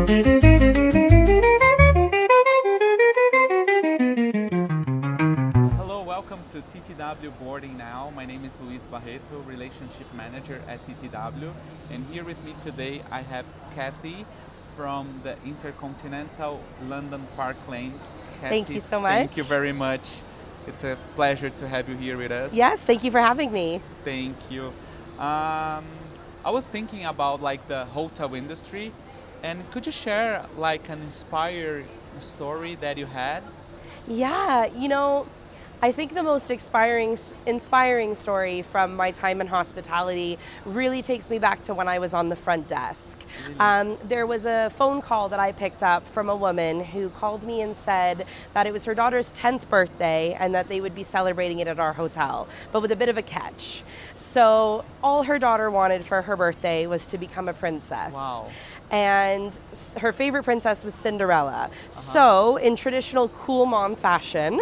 Hello, welcome to TTW Boarding Now. My name is Luiz Barretto, Relationship Manager at TTW. And here with me today I have Kathy from the InterContinental London Park Lane. Kathy, Thank you so much. Thank you very much. It's a pleasure to have you here with us. Yes, thank you for having me. Thank you. I was thinking about like the hotel industry, and could you share like an inspired story that you had? Yeah, I think the most inspiring story from my time in hospitality really takes me back to when I was on the front desk. Really? There was a phone call that I picked up from a woman who called me and said that it was her daughter's 10th birthday and that they would be celebrating it at our hotel, but with a bit of a catch. So all her daughter wanted for her birthday was to become a princess. Wow. And her favorite princess was Cinderella. So in traditional cool mom fashion,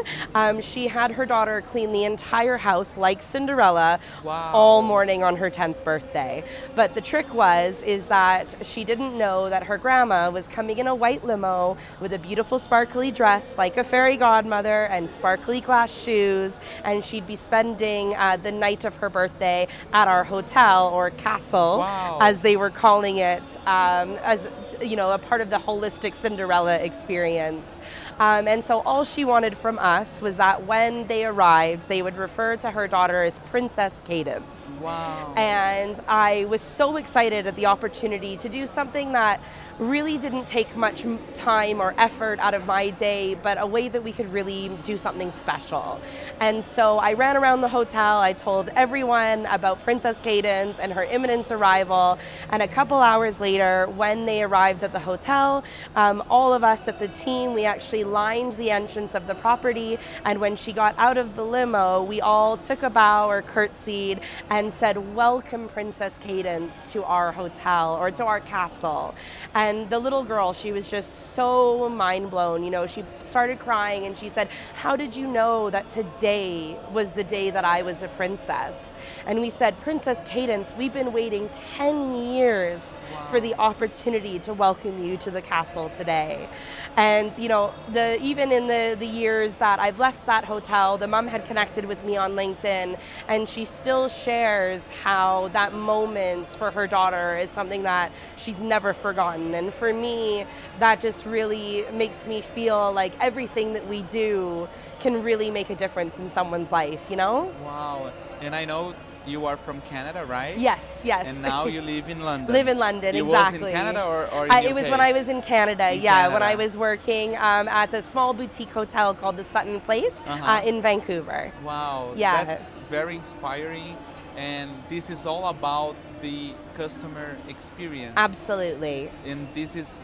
she had her daughter clean the entire house like Cinderella. Wow. All morning on her 10th birthday. But the trick is that she didn't know that her grandma was coming in a white limo with a beautiful sparkly dress like a fairy godmother and sparkly glass shoes, and she'd be spending the night of her birthday at our hotel, or castle, Wow. as they were calling it, as a part of the holistic Cinderella experience. And so all she wanted from us was that when they arrived, they would refer to her daughter as Princess Cadence. Wow. And I was so excited at the opportunity to do something that really didn't take much time or effort out of my day, but a way that we could really do something special. And so I ran around the hotel, I told everyone about Princess Cadence and her imminent arrival, and a couple hours later, when they arrived at the hotel, all of us at the team, we actually lined the entrance of the property, and when she got out of the limo, we all took a bow or curtsied and said, "Welcome, Princess Cadence, to our hotel," or to our castle. And the little girl, she was just so mind blown. She started crying and she said, "How did you know that today was the day that I was a princess?" And we said, "Princess Cadence, we've been waiting 10 years for the opportunity to welcome you to the castle today." And even in the years that I've left that hotel, the mom had connected with me on LinkedIn, and she still shares how that moment for her daughter is something that she's never forgotten. And for me, that just really makes me feel like everything that we do can really make a difference in someone's life, Wow. And I know you are from Canada, right? Yes. And now you live in London. Live in London, exactly. It was in Canada or in UK? It was when I was in Canada, In when I Canada. was working at a small boutique hotel called the Sutton Place in Vancouver. Wow, Yeah. that's very inspiring, and this is all about the customer experience. Absolutely. And this is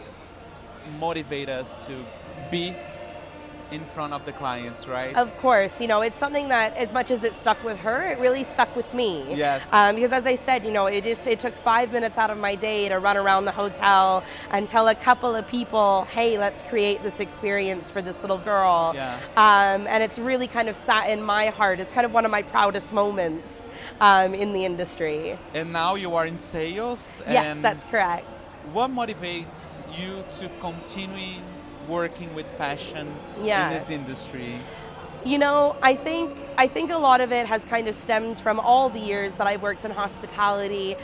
motivate us to be in front of the clients, right? Of course, it's something that, as much as it stuck with her, it really stuck with me. Yes. Because as I said, it took 5 minutes out of my day to run around the hotel and tell a couple of people, "Hey, let's create this experience for this little girl." Yeah. And it's really kind of sat in my heart. It's kind of one of my proudest moments in the industry. And now you are in sales. Yes, and that's correct. what motivates you to continue working with passion Yeah. in this industry? I think a lot of it has kind of stemmed from all the years that I've worked in hospitality.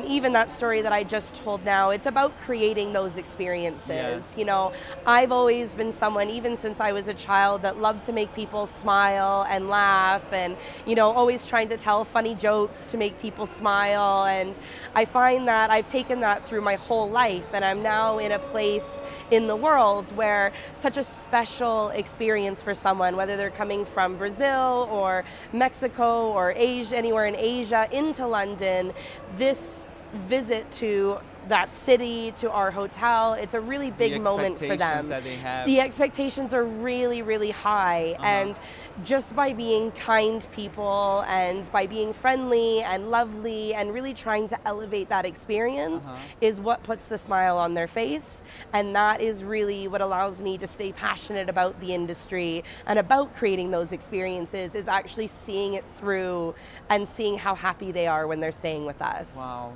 Even that story that I just told now, it's about creating those experiences. Yes. I've always been someone, even since I was a child, that loved to make people smile and laugh, and always trying to tell funny jokes to make people smile. And I find that I've taken that through my whole life, and I'm now in a place in the world where such a special experience for someone, whether they're coming from Brazil or Mexico or Asia, anywhere in Asia, into London, this visit to that city, to our hotel, it's a really big moment for them. That they have. The expectations are really, really high. And just by being kind people and by being friendly and lovely and really trying to elevate that experience is what puts the smile on their face. And that is really what allows me to stay passionate about the industry and about creating those experiences, is actually seeing it through and seeing how happy they are when they're staying with us. Wow.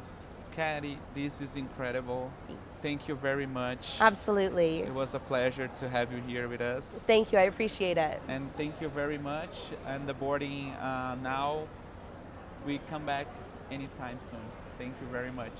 Kathy, this is incredible. Thanks. Thank you very much. Absolutely. It was a pleasure to have you here with us. Thank you. I appreciate it. And thank you very much. And the boarding now, we come back anytime soon. Thank you very much.